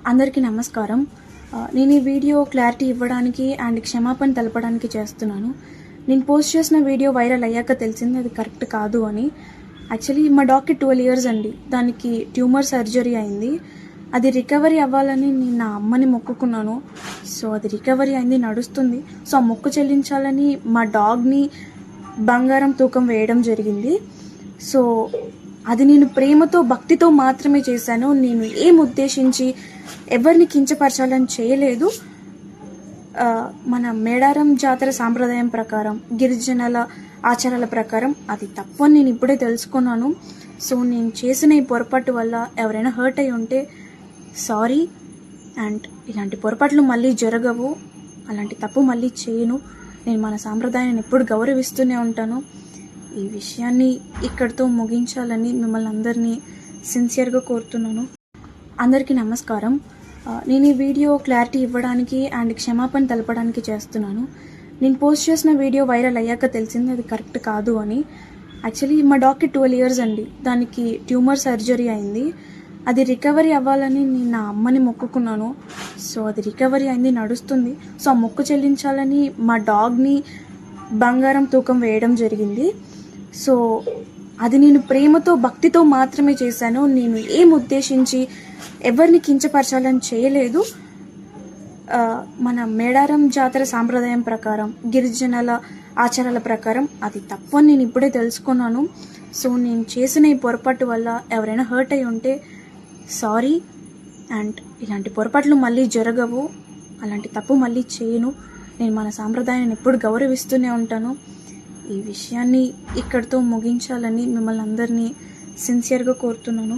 అందరికీ నమస్కారం. నేను ఈ వీడియో క్లారిటీ ఇవ్వడానికి అండ్ క్షమాపణ తెలపడానికి చేస్తున్నాను. నేను పోస్ట్ చేసిన వీడియో వైరల్ అయ్యాక తెలిసింది అది కరెక్ట్ కాదు అని. యాక్చువల్లీ మా డాగ్కి 12 years అండి. దానికి ట్యూమర్ సర్జరీ అయింది. అది రికవరీ అవ్వాలని నేను నా అమ్మని మొక్కుకున్నాను. సో అది రికవరీ అయింది, నడుస్తుంది. సో ఆ మొక్కు చెల్లించాలని మా డాగ్ని బంగారం తూకం వేయడం జరిగింది. సో అది నేను ప్రేమతో భక్తితో మాత్రమే చేశాను. నేను ఏం ఉద్దేశించి ఎవరిని కించపరచాలని చేయలేదు. మన మేడారం జాతర సాంప్రదాయం ప్రకారం, గిరిజనుల ఆచారాల ప్రకారం అది తప్పు అని నేను ఇప్పుడే తెలుసుకున్నాను. సో నేను చేసిన ఈ పొరపాటు వల్ల ఎవరైనా హర్ట్ అయి ఉంటే సారీ. అండ్ ఇలాంటి పొరపాట్లు మళ్ళీ జరగవు, అలాంటి తప్పు మళ్ళీ చేయను. నేను మన సాంప్రదాయాన్ని ఎప్పుడు గౌరవిస్తూనే ఉంటాను. ఈ విషయాన్ని ఇక్కడితో ముగించాలని మిమ్మల్ని అందరినీ సిన్సియర్గా కోరుతున్నాను. అందరికీ నమస్కారం. నేను ఈ వీడియో క్లారిటీ ఇవ్వడానికి అండ్ క్షమాపణ తెలపడానికి చేస్తున్నాను. నేను పోస్ట్ చేసిన వీడియో వైరల్ అయ్యాక తెలిసింది అది కరెక్ట్ కాదు అని. యాక్చువల్లీ మా డాగ్కి 12 years అండి. దానికి ట్యూమర్ సర్జరీ అయింది. అది రికవరీ అవ్వాలని నేను నా అమ్మని మొక్కుకున్నాను. సో అది రికవరీ అయింది, నడుస్తుంది. సో ఆ మొక్కు చెల్లించాలని మా డాగ్ని బంగారం తూకం వేయడం జరిగింది. సో అది నేను ప్రేమతో భక్తితో మాత్రమే చేశాను. నేను ఏం ఉద్దేశించి ఎవరిని కించపరచాలని చేయలేదు. మన మేడారం జాతర సాంప్రదాయం ప్రకారం, గిరిజనుల ఆచారాల ప్రకారం అది తప్పు అని నేను ఇప్పుడే తెలుసుకున్నాను. సో నేను చేసిన ఈ పొరపాటు వల్ల ఎవరైనా హర్ట్ అయి ఉంటే సారీ. అండ్ ఇలాంటి పొరపాట్లు మళ్ళీ జరగవు, అలాంటి తప్పు మళ్ళీ చేయను. నేను మన సాంప్రదాయాన్ని ఎప్పుడు గౌరవిస్తూనే ఉంటాను. ఈ విషయాన్ని ఇక్కడితో ముగించాలని మిమ్మల్ని అందరినీ సిన్సియర్గా కోరుతున్నాను.